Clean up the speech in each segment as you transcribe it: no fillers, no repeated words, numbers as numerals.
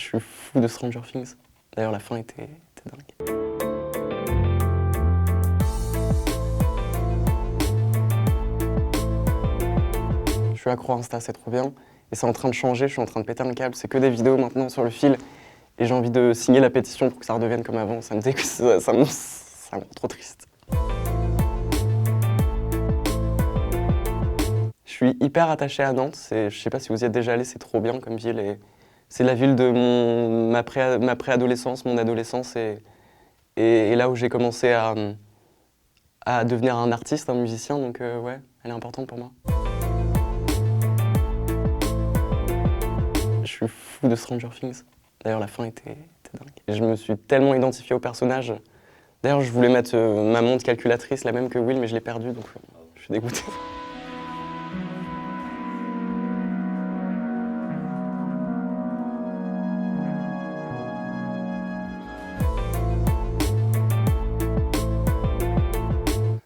suis fou de Stranger Things. D'ailleurs, la fin était dingue. Je suis accro à Insta, c'est trop bien. Et c'est en train de changer, je suis en train de péter un câble. C'est que des vidéos maintenant sur le fil. Et j'ai envie de signer la pétition pour que ça redevienne comme avant. Ça me dit que ça me rend trop triste. Je suis hyper attaché à Nantes. Je sais pas si vous y êtes déjà allé, c'est trop bien comme ville. Et c'est la ville de ma préadolescence, mon adolescence. Et là où j'ai commencé à devenir un artiste, un musicien. Donc ouais, elle est importante pour moi. Je suis fou de Stranger Things. D'ailleurs, la fin était dingue. Et je me suis tellement identifié au personnage. D'ailleurs, je voulais mettre ma montre calculatrice, la même que Will, mais je l'ai perdue, donc je suis dégoûté.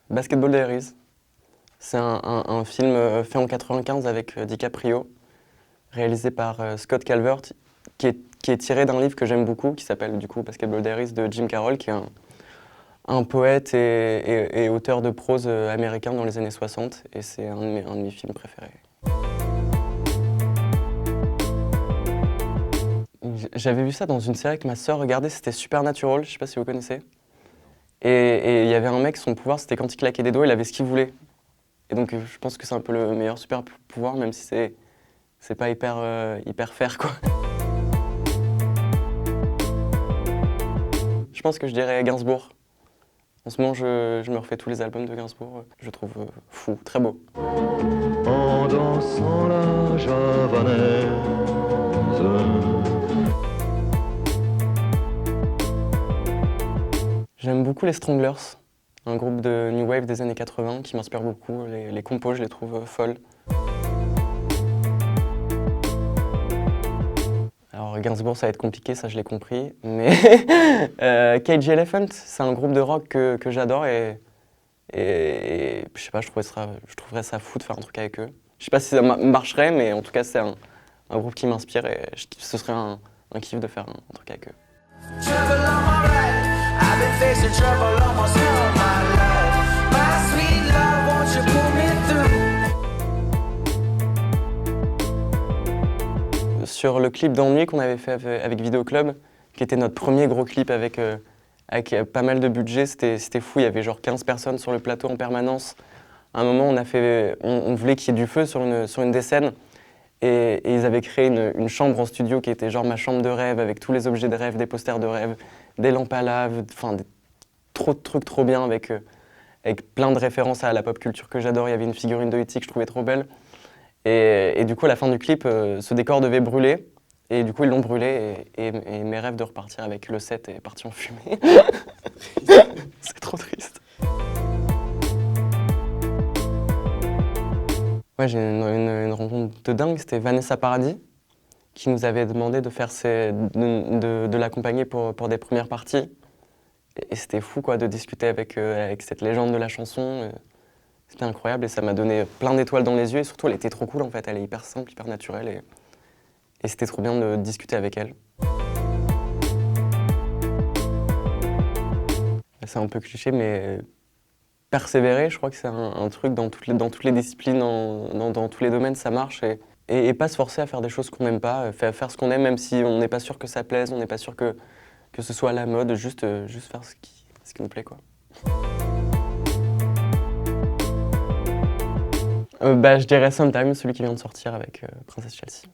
Basketball Diaries. C'est un film fait en 95 avec DiCaprio, réalisé par Scott Calvert, qui est tiré d'un livre que j'aime beaucoup, qui s'appelle du coup Basketball Diaries de Jim Carroll, qui est un poète et auteur de prose américain dans les années 60, et c'est un de mes films préférés. J'avais vu ça dans une série que ma sœur regardait, c'était Supernatural, je sais pas si vous connaissez. Et il y avait un mec, son pouvoir c'était quand il claquait des doigts, il avait ce qu'il voulait. Et donc je pense que c'est un peu le meilleur super pouvoir, même si c'est pas hyper fair quoi. Je pense que je dirais Gainsbourg. En ce moment, je me refais tous les albums de Gainsbourg. Je trouve fou, très beau. En dansant la javanaise. J'aime beaucoup les Stranglers, un groupe de New Wave des années 80 qui m'inspire beaucoup. Les compos, je les trouve folles. Alors Gainsbourg, ça va être compliqué, ça je l'ai compris, mais Cage Elephant, c'est un groupe de rock que j'adore et je sais pas, je trouverais ça fou de faire un truc avec eux. Je sais pas si ça marcherait, mais en tout cas c'est un groupe qui m'inspire et ce serait un kiff de faire un truc avec eux. Sur le clip d'Ennui qu'on avait fait avec Vidéo Club, qui était notre premier gros clip avec pas mal de budget, c'était fou, il y avait genre 15 personnes sur le plateau en permanence. À un moment, on voulait qu'il y ait du feu sur une des scènes et ils avaient créé une chambre en studio qui était genre ma chambre de rêve avec tous les objets de rêve, des posters de rêve, des lampes à lave, enfin trop de trucs trop bien avec plein de références à la pop culture que j'adore. Il y avait une figurine de E.T. que je trouvais trop belle. Et du coup, à la fin du clip, ce décor devait brûler. Et du coup, ils l'ont brûlé et mes rêves de repartir avec le set est parti en fumée. C'est trop triste. Ouais, j'ai une rencontre de dingue, c'était Vanessa Paradis, qui nous avait demandé de faire de l'accompagner pour des premières parties. Et c'était fou quoi, de discuter avec cette légende de la chanson. C'était incroyable et ça m'a donné plein d'étoiles dans les yeux et surtout elle était trop cool en fait, elle est hyper simple, hyper naturelle et c'était trop bien de discuter avec elle. C'est un peu cliché mais persévérer, je crois que c'est un truc dans toutes les disciplines, dans tous les domaines, ça marche et pas se forcer à faire des choses qu'on n'aime pas, faire ce qu'on aime même si on n'est pas sûr que ça plaise, on n'est pas sûr que ce soit à la mode, juste faire ce qui nous plaît quoi. Je dirais Sometimes, celui qui vient de sortir avec Princess Chelsea.